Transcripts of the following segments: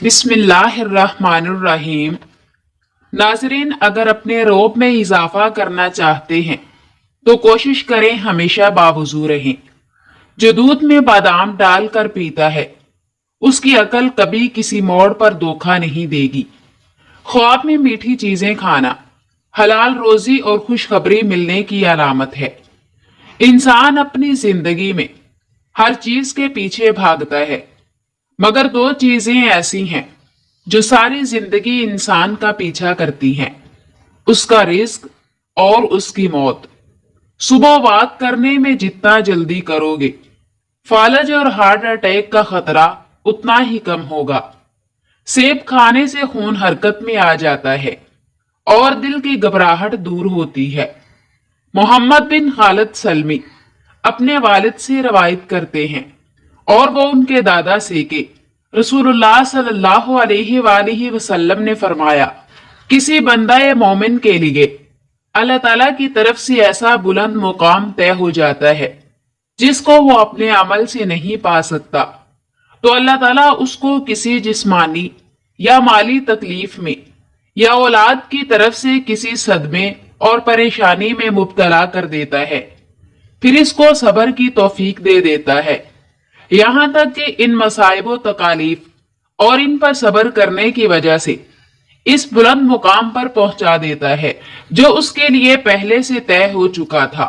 बिस्मिल्लाहिर्रहमानिर्रहीम। नाज़रीन, अगर अपने रौब में इजाफा करना चाहते हैं तो कोशिश करें हमेशा बावजू रहें। जो दूध में बादाम डालकर पीता है उसकी अकल कभी किसी मोड़ पर धोखा नहीं देगी। ख्वाब में मीठी चीजें खाना हलाल रोजी और खुशखबरी मिलने की अलामत है। इंसान अपनी जिंदगी में हर चीज के पीछे भागता है, मगर दो चीजें ऐसी हैं जो सारी जिंदगी इंसान का पीछा करती हैं, उसका रिस्क और उसकी मौत। सुबह वॉक करने में जितना जल्दी करोगे, फालज और हार्ट अटैक का खतरा उतना ही कम होगा। सेब खाने से खून हरकत में आ जाता है और दिल की घबराहट दूर होती है। मोहम्मद बिन खालिद सलमी अपने वालिद से रवायत करते हैं और वो उनके दादा से कि रसूलुल्लाह सल्लल्लाहु अलैहि वसल्लम ने फरमाया, किसी बंदा मोमिन के लिए अल्लाह ताला की तरफ से ऐसा बुलंद मुकाम तय हो जाता है जिसको वो अपने अमल से नहीं पा सकता, तो अल्लाह ताला उसको किसी जिस्मानी या माली तकलीफ में या औलाद की तरफ से किसी सदमे और परेशानी में मुब्तला कर देता है, फिर इसको सब्र की तौफीक दे देता है, यहां तक कि इन मसाइब व तकालीफ और इन पर सब्र करने की वजह से इस बुलंद मुकाम पर पहुंचा देता है जो उसके लिए पहले से तय हो चुका था।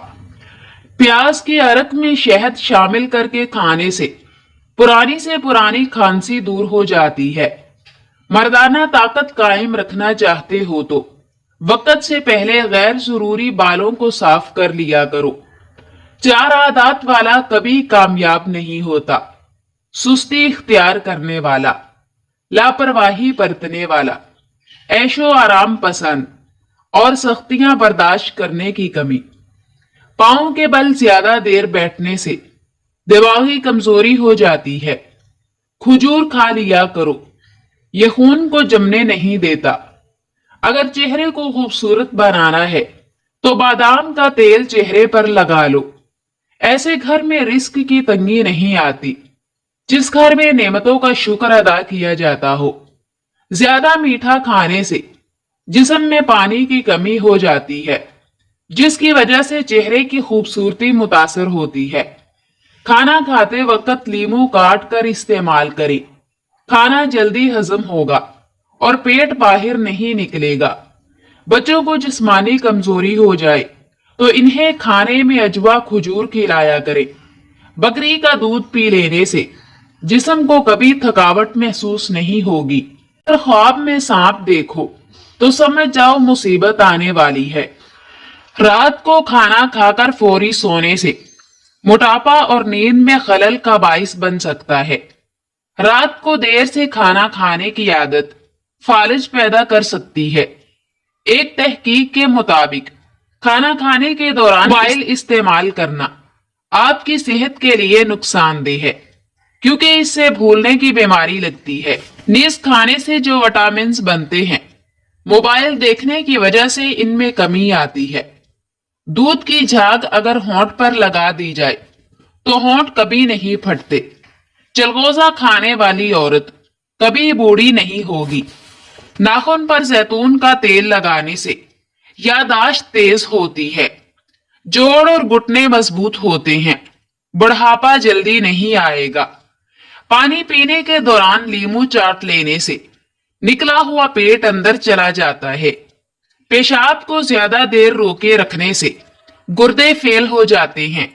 प्याज के अरक में शहद शामिल करके खाने से पुरानी से पुरानी खांसी दूर हो जाती है। मर्दाना ताकत कायम रखना चाहते हो तो वक्त से पहले गैर जरूरी बालों को साफ कर लिया करो। 4 आदत वाला कभी कामयाब नहीं होता: सुस्ती इख्तियार करने वाला, लापरवाही बरतने वाला, ऐशो आराम पसंद और सख्तियां बर्दाश्त करने की कमी। पांव के बल ज्यादा देर बैठने से दिमागी कमजोरी हो जाती है। खजूर खा लिया करो, यह खून को जमने नहीं देता। अगर चेहरे को खूबसूरत बनाना है तो बादाम का तेल चेहरे पर लगा लो। ऐसे घर में रिस्क की तंगी नहीं आती जिस घर में नेमतों का शुक्र अदा किया जाता हो। ज्यादा मीठा खाने से जिस्म में पानी की कमी हो जाती है, जिसकी वजह से चेहरे की खूबसूरती मुतासर होती है। खाना खाते वक्त लीमू काट कर इस्तेमाल करें, खाना जल्दी हजम होगा और पेट बाहर नहीं निकलेगा। बच्चों को जिस्मानी कमजोरी हो जाए तो इन्हें खाने में अजवा खजूर खिलाया करें। बकरी का दूध पी लेने से जिस्म को कभी थकावट महसूस नहीं होगी। अगर ख्वाब में सांप देखो तो समझ जाओ मुसीबत आने वाली है। रात को खाना खाकर फौरी सोने से मोटापा और नींद में खलल का बाइस बन सकता है। रात को देर से खाना खाने की आदत फालिज पैदा कर सकती है। एक तहकीक के मुताबिक खाना खाने के दौरान मोबाइल इस्तेमाल करना आपकी सेहत के लिए नुकसानदेह है, क्योंकि इससे भूलने की बीमारी लगती है। नीज खाने से जो विटामिन बनते हैं, मोबाइल देखने की वजह से इनमें कमी आती है। दूध की झाग अगर होंठ पर लगा दी जाए तो होंठ कभी नहीं फटते। चलगोजा खाने वाली औरत कभी बूढ़ी नहीं होगी। नाखून पर जैतून का तेल लगाने से यादाश्त तेज होती है। जोड़ और घुटने मजबूत होते हैं, बुढ़ापा जल्दी नहीं आएगा। पानी पीने के दौरान लीमू चाट लेने से निकला हुआ पेट अंदर चला जाता है। पेशाब को ज्यादा देर रोके रखने से गुर्दे फेल हो जाते हैं।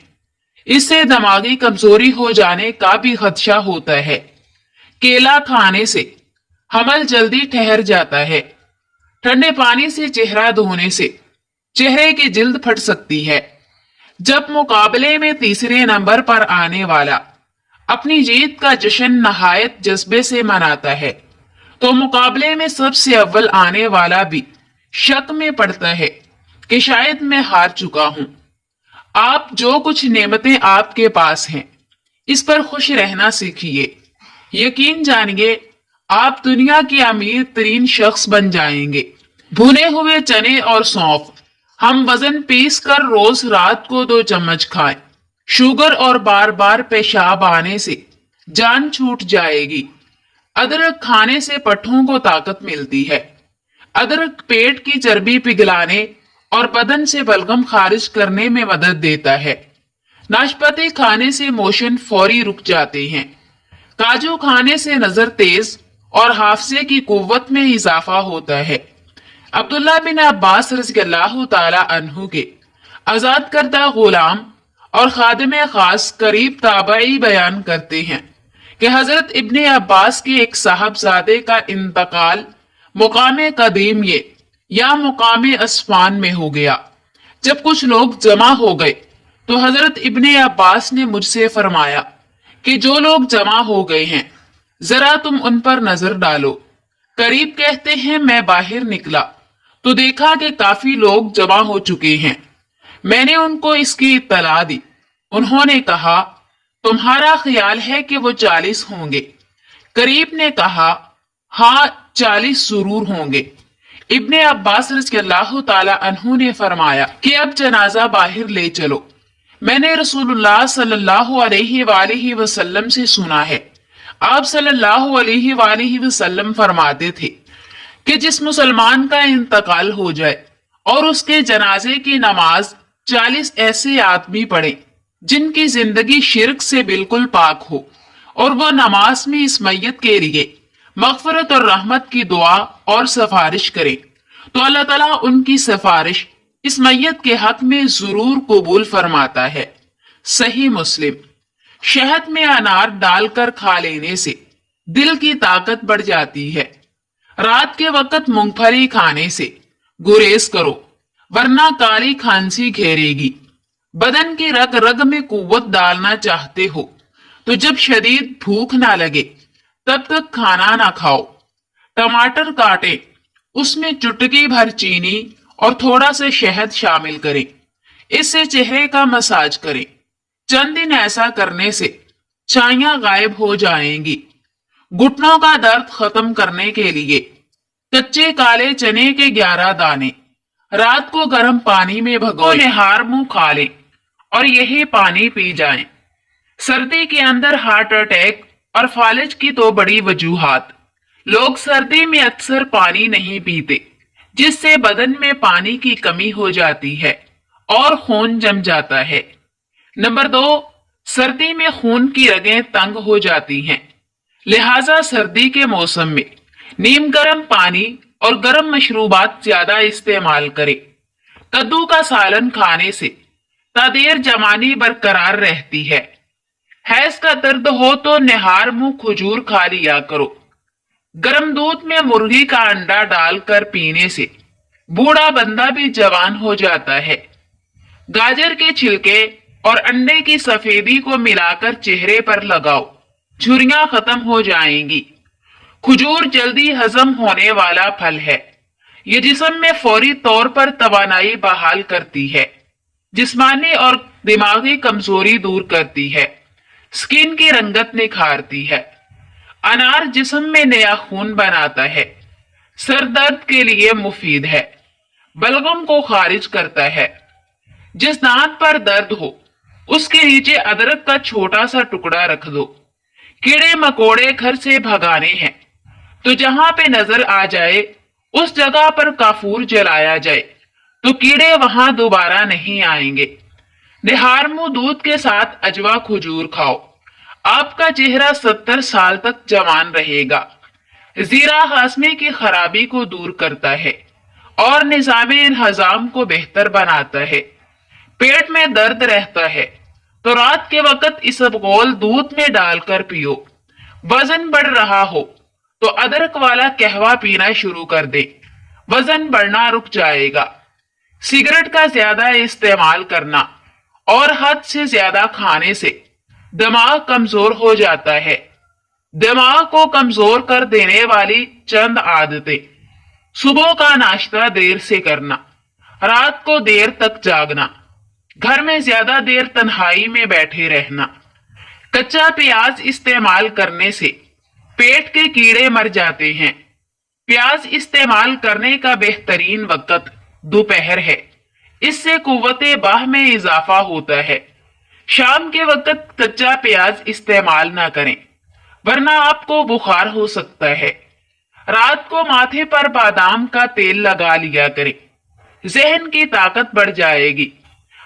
इससे दिमागी कमजोरी हो जाने का भी खदशा होता है। केला खाने से हमल जल्दी ठहर जाता है। ठंडे पानी से चेहरा धोने से चेहरे की जिल्द फट सकती है। जब मुकाबले में तीसरे नंबर पर आने वाला अपनी जीत का जश्न नहायत जज्बे से मनाता है, तो मुकाबले में सबसे अव्वल आने वाला भी शक में पड़ता है कि शायद मैं हार चुका हूं। आप जो कुछ नेमतें आपके पास हैं, इस पर खुश रहना सीखिए। यकीन जानिए आप दुनिया के अमीर तरीन शख्स बन जाएंगे। भुने हुए चने और सौंफ हम वजन पीस कर रोज रात को 2 चम्मच खाएं। शुगर और बार बार पेशाब आने से जान छूट जाएगी। अदरक खाने से पट्ठों को ताकत मिलती है। अदरक पेट की चर्बी पिघलाने और बदन से बलगम खारिज करने में मदद देता है। नाशपाती खाने से मोशन फौरी रुक जाते हैं। काजू खाने से नजर तेज और हाफजे की कुव्वत में इजाफा होता है। अब्दुल्ला बिन अब्बास रज़ियल्लाहु ताला अन्हु के आजाद करदा गुलाम और खादिम खास करीब ताबई बयान करते हैं कि हजरत इब्ने अब्बास के एक साहबजादे का इंतकाल मुकामे कदीम ये या मुकामे अस्फान में हो गया। जब कुछ लोग जमा हो गए तो हजरत इब्ने अब्बास ने मुझसे फरमाया कि जो लोग जमा हो गए हैं जरा तुम उन पर नजर डालो। करीब कहते हैं मैं बाहर निकला तो देखा कि काफी लोग जमा हो चुके हैं। मैंने उनको इसकी इत्तला दी। उन्होंने कहा तुम्हारा ख्याल है कि वो 40 होंगे? करीब ने कहा हाँ 40 जरूर होंगे। इब्ने अब्बास रज़ियल्लाहु ताला अन्हु ने फरमाया कि अब जनाजा बाहर ले चलो। मैंने रसूलुल्लाह सल्लल्लाहु अलैहि वसल्लम से सुना है, आप सल्लल्लाहु अलैहि वसल्लम फरमाते थे कि जिस मुसलमान का इंतकाल हो जाए और उसके जनाजे की नमाज 40 ऐसे आदमी पढ़े जिनकी जिंदगी शिर्क से बिल्कुल पाक हो और वो नमाज में इस मैयत के लिए मगफरत और रहमत की दुआ और सिफारिश करे तो अल्लाह ताला उनकी सिफारिश इस मैयत के हक में जरूर कबूल फरमाता है। सही मुस्लिम। शहद में अनार डालकर खा लेने से दिल की ताकत बढ़ जाती है। रात के वक्त मूंगफली खाने से गुरेज करो वरना काली खांसी घेरेगी। बदन की रग रग में कुव्वत डालना चाहते हो तो जब शदीद भूख ना लगे तब तक खाना ना खाओ। टमाटर काटे, उसमें चुटकी भर चीनी और थोड़ा सा शहद शामिल करें। इससे चेहरे का मसाज करें। चंद दिन ऐसा करने से छाइयां गायब हो जाएंगी। घुटनों का दर्द खत्म करने के लिए कच्चे काले चने के 11 दाने रात को गर्म पानी में भिगो निहार मुंह खा लें और यही पानी पी जाएं। सर्दी के अंदर हार्ट अटैक और फालिज की तो बड़ी वजूहात। लोग सर्दी में अक्सर पानी नहीं पीते जिससे बदन में पानी की कमी हो जाती है और खून जम जाता है। नंबर 2, सर्दी में खून की रगें तंग हो जाती हैं। लिहाजा सर्दी के मौसम में नीम गर्म पानी और गर्म मशरूबात ज्यादा इस्तेमाल करें। कद्दू का सालन खाने से तादेर जवानी बरकरार रहती है। हैज का दर्द हो तो निहार मुंह खजूर खा लिया करो। गर्म दूध में मुर्गी का अंडा डालकर पीने से बूढ़ा बंदा भी जवान हो जाता है। गाजर के छिलके और अंडे की सफेदी को मिलाकर चेहरे पर लगाओ, झुर्रियां खत्म हो जाएंगी। खजूर जल्दी हजम होने वाला फल है। ये जिस्म में फौरी तौर पर तवानाई बहाल करती है, जिस्मानी और दिमागी कमजोरी दूर करती है, स्किन की रंगत निखारती है। अनार जिस्म में नया खून बनाता है, सर दर्द के लिए मुफीद है, बलगम को खारिज करता है। जिस दांत पर दर्द हो उसके नीचे अदरक का छोटा सा टुकड़ा रख दो। कीड़े मकोड़े घर से भगाने हैं तो जहां पे नजर आ जाए उस जगह पर काफूर जलाया जाए तो कीड़े वहां दोबारा नहीं आएंगे। निहार मुंह दूध के साथ अजवा खजूर खाओ, आपका चेहरा 70 साल तक जवान रहेगा। जीरा हाजमे की खराबी को दूर करता है और निजामे हजाम को बेहतर बनाता है। पेट में दर्द रहता है तो रात के वक्त इसबगोल दूध में डालकर पियो। वजन बढ़ रहा हो तो अदरक वाला कहवा पीना शुरू कर दे, वजन बढ़ना रुक जाएगा। सिगरेट का ज्यादा इस्तेमाल करना और हद से ज्यादा खाने से दिमाग कमजोर हो जाता है। दिमाग को कमजोर कर देने वाली चंद आदतें: सुबह का नाश्ता देर से करना, रात को देर तक जागना, घर में ज्यादा देर तन्हाई में बैठे रहना। कच्चा प्याज इस्तेमाल करने से पेट के कीड़े मर जाते हैं। प्याज इस्तेमाल करने का बेहतरीन वक्त दोपहर है, इससे कुव्वते बाह में इजाफा होता है। शाम के वक्त कच्चा प्याज इस्तेमाल ना करें वरना आपको बुखार हो सकता है। रात को माथे पर बादाम का तेल लगा लिया करें, जहन की ताकत बढ़ जाएगी।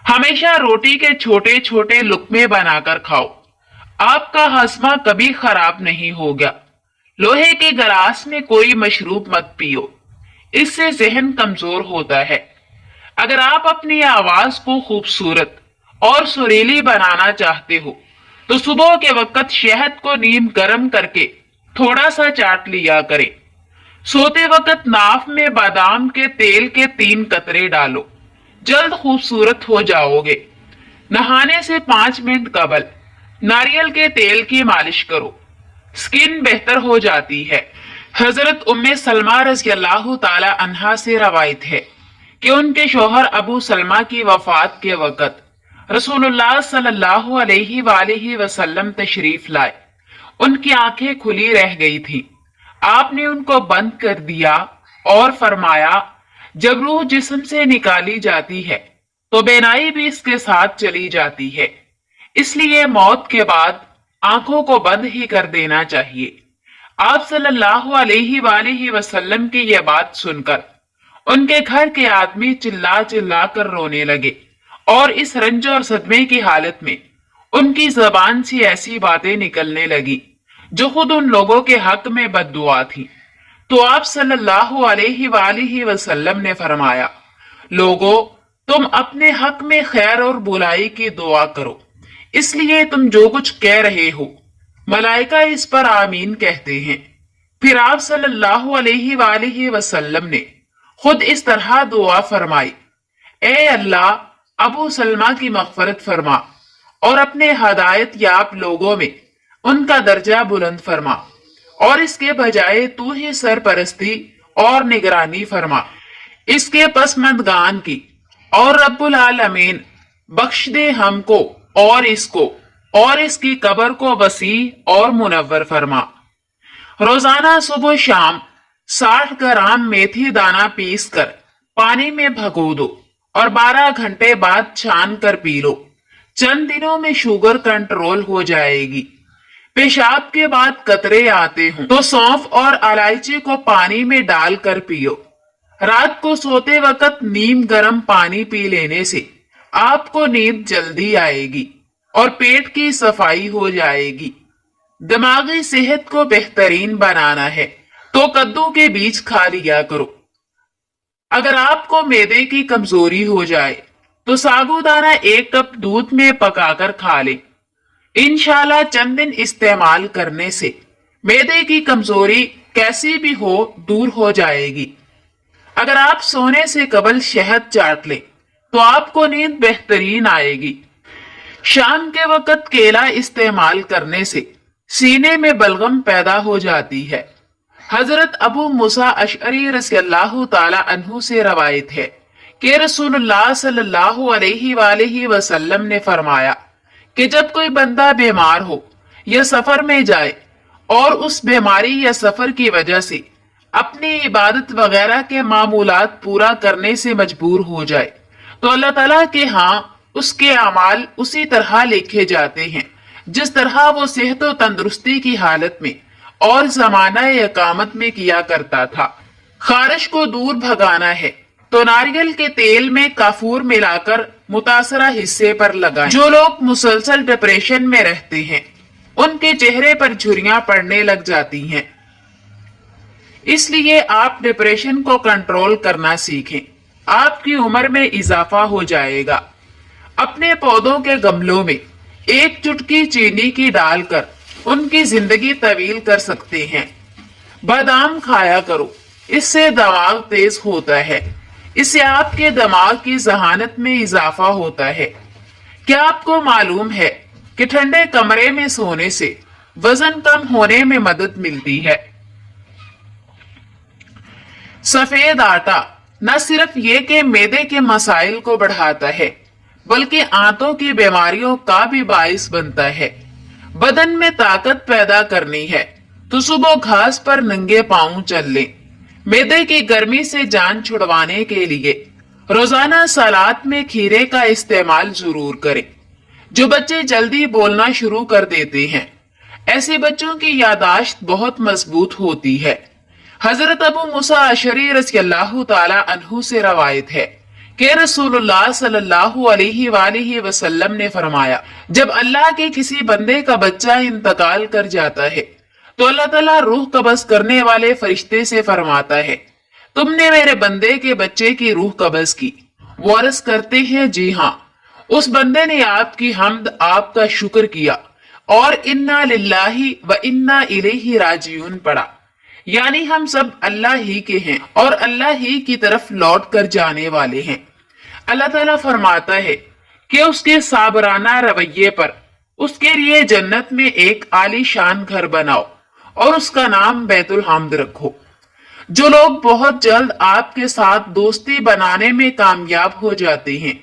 हमेशा रोटी के छोटे छोटे लुकमे बनाकर खाओ, आपका हजमा कभी खराब नहीं होगा। लोहे के गिलास में कोई मशरूब मत पियो, इससे जहन कमजोर होता है। अगर आप अपनी आवाज को खूबसूरत और सुरीली बनाना चाहते हो तो सुबह के वक्त शहद को नीम गर्म करके थोड़ा सा चाट लिया करें। सोते वक्त नाफ में बादाम के तेल के 3 कतरे डालो, जल्द खूबसूरत हो जाओगे। नहाने से 5 मिनट कबल नारियल के तेल की मालिश करो, स्किन बेहतर हो जाती है। हजरत उम्मे सलमा रज़ियल्लाहु ताला अन्हा से रवायत है कि उनके शौहर अबू सलमा की वफात के वक्त रसूलुल्लाह सल्लल्लाहु अलैहि वसल्लम तशरीफ लाए। उनकी आंखें खुली रह गई थी। आपने उनको बंद कर दिया और फरमाया, जब रूह जिस्म से निकाली जाती है तो बेनाई भी इसके साथ चली जाती है, इसलिए मौत के बाद आंखों को बंद ही कर देना चाहिए। आप सल्लल्लाहु अलैहि वसल्लम की यह बात सुनकर उनके घर के आदमी चिल्ला चिल्ला कर रोने लगे और इस रंज और सदमे की हालत में उनकी जबान से ऐसी बातें निकलने लगी जो खुद उन लोगों के हक में बद्दुआ थी। तो आप सल्लल्लाहु अलैहि वसल्लम ने फरमाया, लोगों, तुम अपने हक में खैर और बुराई की दुआ करो, इसलिए तुम जो कुछ कह रहे हो मलाइका इस पर आमीन कहते हैं। फिर आप सल्लल्लाहु अलैहि वसल्लम ने खुद इस तरह दुआ फरमाई, ए अल्लाह, अबू सलमा की मग़फ़िरत फरमा और अपने हदायत याब लोगों में उनका दर्जा बुलंद फरमा, और इसके बजाय तू ही सरपरस्ती और निगरानी फरमा। इसके पसमंदगान की और रब्बुल आलमीन बख्श दे हमको और इसको और इसकी कब्र को वसी और मुनव्वर फरमा। रोजाना सुबह शाम 60 ग्राम मेथी दाना पीस कर पानी में भगो दो और 12 घंटे बाद छान कर पी लो। चंद दिनों में शुगर कंट्रोल हो जाएगी। पेशाब के बाद कतरे आते हों तो सौंफ और इलायची को पानी में डालकर पियो। रात को सोते वक्त नीम गर्म पानी पी लेने से आपको नींद जल्दी आएगी और पेट की सफाई हो जाएगी। दिमागी सेहत को बेहतरीन बनाना है तो कद्दू के बीज खा लिया करो। अगर आपको मैदे की कमजोरी हो जाए तो साबूदाना 1 कप दूध में पकाकर खा लें। इंशाल्लाह चंद दिन इस्तेमाल करने से मैदे की कमजोरी कैसी भी हो दूर हो जाएगी। अगर आप सोने से कबल शहद चाट लें तो आपको नींद बेहतरीन आएगी। शाम के वक्त केला इस्तेमाल करने से सीने में बलगम पैदा हो जाती है। हजरत अबू मूसा अशअरी रज़ियल्लाहु ताला अन्हु से रवायत है कि रसूलुल्लाह सल्लल्लाहु अलैहि वसल्लम ने फरमाया कि जब कोई बंदा बीमार हो या सफर में जाए और उस बीमारी या सफर की वजह से अपनी इबादत वगैरह के मामूलात पूरा करने से मजबूर हो जाए तो अल्लाह ताला के यहाँ उसके अमाल उसी तरह लिखे जाते हैं जिस तरह वो सेहत और तंदुरुस्ती की हालत में और जमाना इकामत में किया करता था। खारिश को दूर भगाना है तो नारियल के तेल में काफूर मिलाकर मुतासरा हिस्से पर लगाएं। जो लोग मुसलसल डिप्रेशन में रहते हैं उनके चेहरे पर झुर्रियां पड़ने लग जाती हैं, इसलिए आप डिप्रेशन को कंट्रोल करना सीखें। आपकी उम्र में इजाफा हो जाएगा। अपने पौधों के गमलों में 1 चुटकी चीनी की डालकर उनकी जिंदगी तवील कर सकते हैं। बादाम खाया करो, इससे दिमाग तेज होता है। इससे आपके दिमाग की जहानत में इजाफा होता है। क्या आपको मालूम है कि ठंडे कमरे में सोने से वजन कम होने में मदद मिलती है? सफेद आटा न सिर्फ ये कि मैदे के मसाइल को बढ़ाता है बल्कि आंतों की बीमारियों का भी बाइस बनता है। बदन में ताकत पैदा करनी है तो सुबह घास पर नंगे पांव चल लें। मैदे की गर्मी से जान छुड़वाने के लिए रोजाना सलाद में खीरे का इस्तेमाल जरूर करें। जो बच्चे जल्दी बोलना शुरू कर देते हैं ऐसे बच्चों की यादाश्त बहुत मजबूत होती है। हजरत अबू मूसा अशरी रज़ियल्लाहु ताला अन्हु से रवायत है कि रसूलुल्लाह सल्लल्लाहु अलैहि वसल्लम ने फरमाया, जब अल्लाह के किसी बंदे का बच्चा इंतकाल कर जाता है तो अल्लाह ताला रूह कब्ज़ करने वाले फरिश्ते से फरमाता है, तुमने मेरे बंदे के बच्चे की रूह कब्ज़ की। वो अर्ज़ करते हैं, जी हाँ। उस बंदे ने आपकी हम्द, आपका शुक्र किया और इन्ना लिल्लाही व इन्ना इलैहि राजिऊन पढ़ा, यानी हम सब अल्लाह ही के हैं और अल्लाह ही की तरफ लौट कर जाने वाले हैं। अल्लाह ताला फरमाता है कि उसके साबराना रवैये पर उसके लिए जन्नत में एक आलीशान घर बनाओ और उसका नाम बैतुल हम्द रखो। जो लोग बहुत जल्द आपके साथ दोस्ती बनाने में कामयाब हो जाते हैं,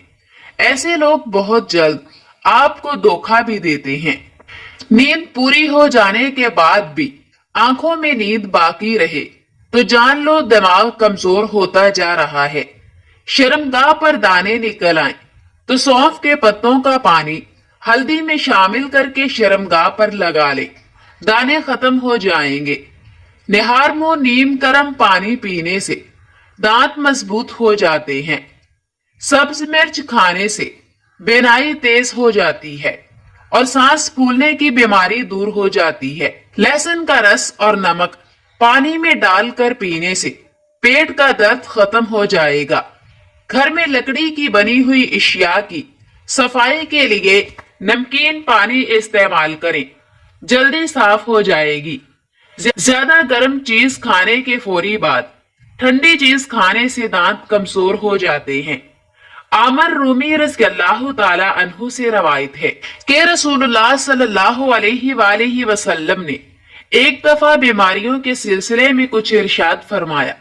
ऐसे लोग बहुत जल्द आपको धोखा भी देते हैं। नींद पूरी हो जाने के बाद भी आंखों में नींद बाकी रहे तो जान लो दिमाग कमजोर होता जा रहा है। शर्मगाह पर दाने निकल आए तो सौंफ के पत्तों का पानी हल्दी में शामिल करके शर्मगाह पर लगा ले, दाने खत्म हो जाएंगे। निहार मुंह नीम गर्म पानी पीने से दांत मजबूत हो जाते हैं। सब्ज मिर्च खाने से बेनाई तेज हो जाती है और सांस फूलने की बीमारी दूर हो जाती है। लहसुन का रस और नमक पानी में डालकर पीने से पेट का दर्द खत्म हो जाएगा। घर में लकड़ी की बनी हुई इशिया की सफाई के लिए नमकीन पानी इस्तेमाल करें, जल्दी साफ हो जाएगी। ज्यादा गर्म चीज खाने के फौरी बाद ठंडी चीज खाने से दांत कमजोर हो जाते हैं। आमर रूमी रज़ियल्लाहु ताला अन्हु से रवायत है कि रसूलुल्लाह सल्लल्लाहु अलैहि वसल्लम ने एक दफा बीमारियों के सिलसिले में कुछ इरशाद फरमाया,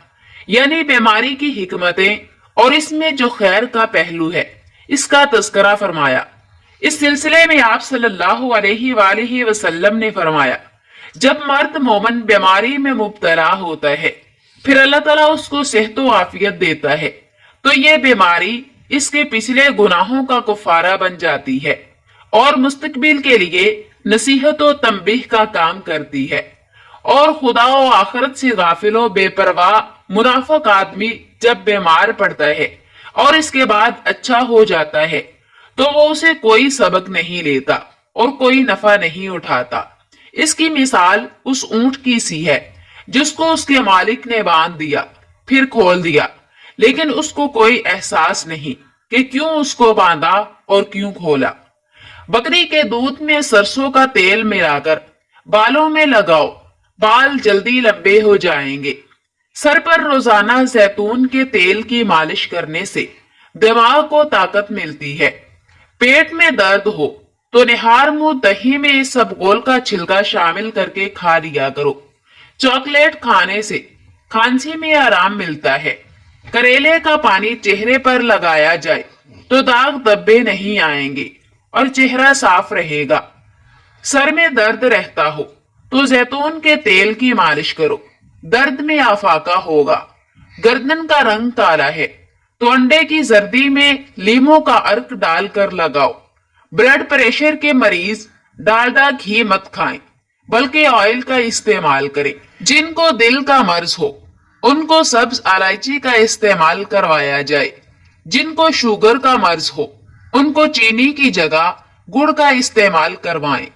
यानी बीमारी की हिकमतें और इसमें जो खैर का पहलू है इसका तज़किरा फरमाया। इस सिलसिले में आप सल्लल्लाहु अलैहि वसल्लम ने फरमाया, जब मर्द मोमन बीमारी में मुब्तला होता है फिर अल्लाह ताला उसको सेहत व आफियत देता है तो ये बीमारी इसके पिछले गुनाहों का कुफारा बन जाती है और मुस्तकबिल के लिए नसीहत व तंबीह का काम करती है। और खुदा व आखिरत से गाफिलो बेपरवाह मुनाफिक आदमी जब बीमार पड़ता है और इसके बाद अच्छा हो जाता है तो वो उसे कोई सबक नहीं लेता और कोई नफा नहीं उठाता। इसकी मिसाल उस ऊंट की सी है जिसको उसके मालिक ने बांध दिया फिर खोल दिया, लेकिन उसको कोई एहसास नहीं कि क्यों उसको बांधा और क्यों खोला। बकरी के दूध में सरसों का तेल मिलाकर बालों में लगाओ, बाल जल्दी लंबे हो जाएंगे। सर पर रोजाना जैतून के तेल की मालिश करने से दिमाग को ताकत मिलती है। पेट में दर्द हो तो निहार मुंह दही में इसबगोल का छिलका शामिल करके खा लिया करो। चॉकलेट खाने से खांसी में आराम मिलता है। करेले का पानी चेहरे पर लगाया जाए तो दाग धब्बे नहीं आएंगे और चेहरा साफ रहेगा। सर में दर्द रहता हो तो जैतून के तेल की मालिश करो, दर्द में आफाका होगा। गर्दन का रंग काला है तो अंडे की जर्दी में लीमों का अर्क डालकर लगाओ। ब्लड प्रेशर के मरीज डालडा घी मत खाएं बल्कि ऑयल का इस्तेमाल करें। जिनको दिल का मर्ज हो उनको सब्ज इलायची का इस्तेमाल करवाया जाए। जिनको शुगर का मर्ज हो उनको चीनी की जगह गुड़ का इस्तेमाल करवाएं।